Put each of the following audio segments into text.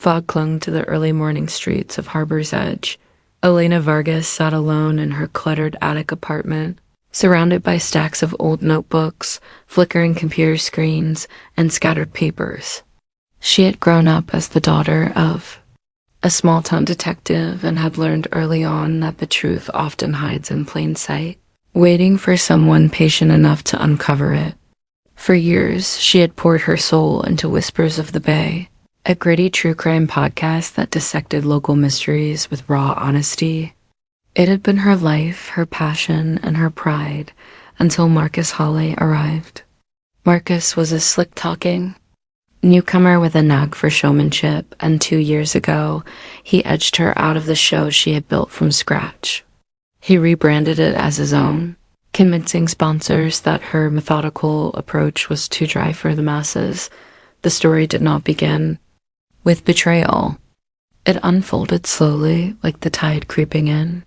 Fog clung to the early morning streets of Harbor's Edge. Elena Vargas sat alone in her cluttered attic apartment, surrounded by stacks of old notebooks, flickering computer screens, and scattered papers. She had grown up as the daughter of a small-town detective and had learned early on that the truth often hides in plain sight, waiting for someone patient enough to uncover it. For years, she had poured her soul into Whispers of the Bay, a gritty true crime podcast that dissected local mysteries with raw honesty. It had been her life, her passion, and her pride until Marcus Hawley arrived. Marcus was a slick-talking newcomer with a knack for showmanship, and 2 years ago, he edged her out of the show she had built from scratch. He rebranded it as his own, convincing sponsors that her methodical approach was too dry for the masses. The story did not begin with betrayal. It unfolded slowly, like the tide creeping in.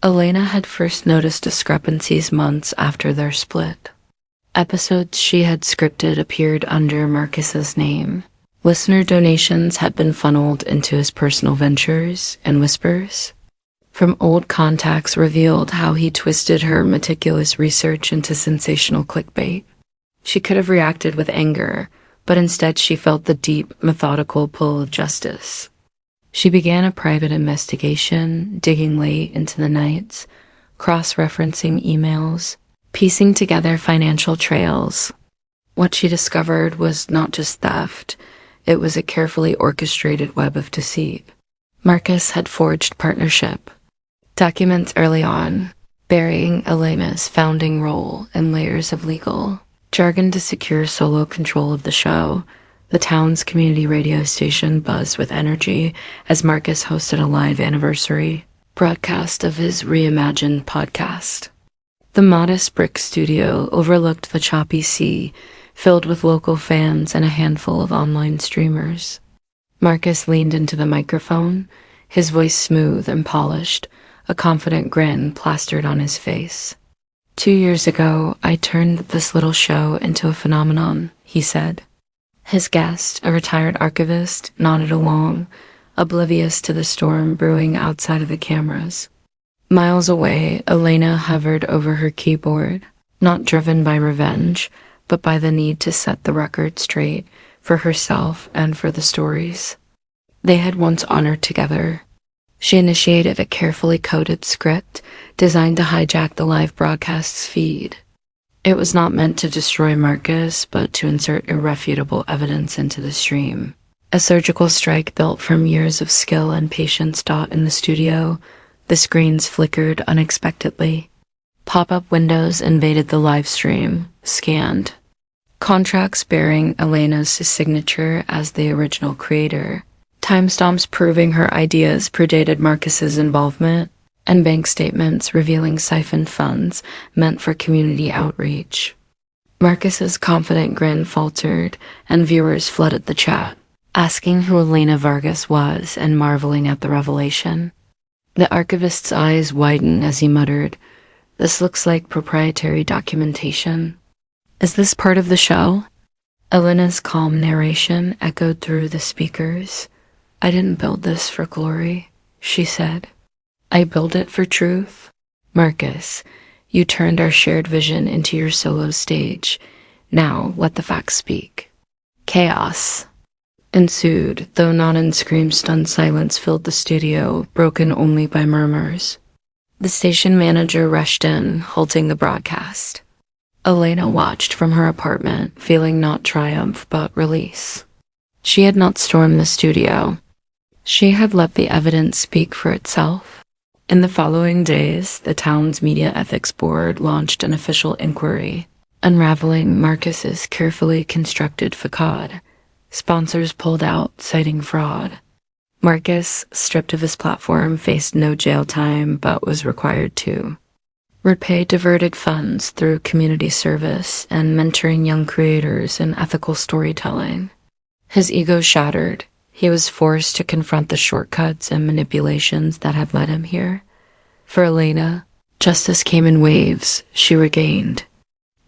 Elena had first noticed discrepancies months after their split. Episodes she had scripted appeared under Marcus's name. Listener donations had been funneled into his personal ventures, and whispers from old contacts revealed how he twisted her meticulous research into sensational clickbait. She could have reacted with anger, but instead she felt the deep, methodical pull of justice. She began a private investigation, digging late into the nights, cross-referencing emails, piecing together financial trails. What she discovered was not just theft, it was a carefully orchestrated web of deceit. Marcus had forged partnership documents early on, burying Elena's founding role in layers of legal jargon to secure solo control of the show. The town's community radio station buzzed with energy as Marcus hosted a live anniversary broadcast of his reimagined podcast. The modest brick studio overlooked the choppy sea, filled with local fans and a handful of online streamers. Marcus leaned into the microphone, his voice smooth and polished, a confident grin plastered on his face. 2 years ago, I turned this little show into a phenomenon, he said. His guest, a retired archivist, nodded along, oblivious to the storm brewing outside of the cameras. Miles away, Elena hovered over her keyboard, not driven by revenge, but by the need to set the record straight for herself and for the stories they had once honored together. She initiated a carefully coded script designed to hijack the live broadcast's feed. It was not meant to destroy Marcus, but to insert irrefutable evidence into the stream. A surgical strike built from years of skill and patience. In the studio, the screens flickered unexpectedly. Pop-up windows invaded the live stream, scanned. Contracts bearing Elena's signature as the original creator, timestamps proving her ideas predated Marcus's involvement, and bank statements revealing siphoned funds meant for community outreach. Marcus's confident grin faltered, and viewers flooded the chat, asking who Elena Vargas was and marveling at the revelation. The archivist's eyes widened as he muttered, "This looks like proprietary documentation. Is this part of the show?" Elena's calm narration echoed through the speakers. "I didn't build this for glory," she said. "I built it for truth. Marcus, you turned our shared vision into your solo stage. Now let the facts speak." Chaos ensued, though not in screams. Stunned silence filled the studio, broken only by murmurs. The station manager rushed in, halting the broadcast. Elena watched from her apartment, feeling not triumph but release. She had not stormed the studio. She had let the evidence speak for itself. In the following days, the town's media ethics board launched an official inquiry, unraveling Marcus's carefully constructed facade. Sponsors pulled out, citing fraud. Marcus, stripped of his platform, faced no jail time, but was required to repay diverted funds through community service and mentoring young creators in ethical storytelling. His ego shattered. He was forced to confront the shortcuts and manipulations that had led him here. For Elena, justice came in waves. She regained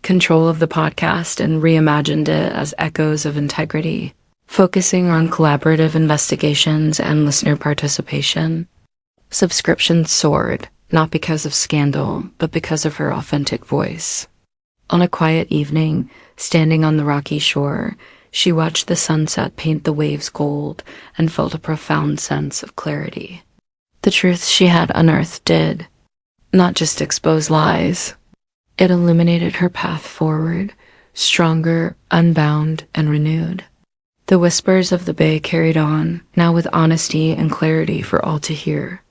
control of the podcast and reimagined it as echoes of integrity, focusing on collaborative investigations and listener participation. Subscriptions soared, not because of scandal, but because of her authentic voice. On a quiet evening, standing on the rocky shore, she watched the sunset paint the waves gold and felt a profound sense of clarity. The truths she had unearthed did not just expose lies. It illuminated her path forward, stronger, unbound, and renewed. The whispers of the bay carried on, now with honesty and clarity for all to hear.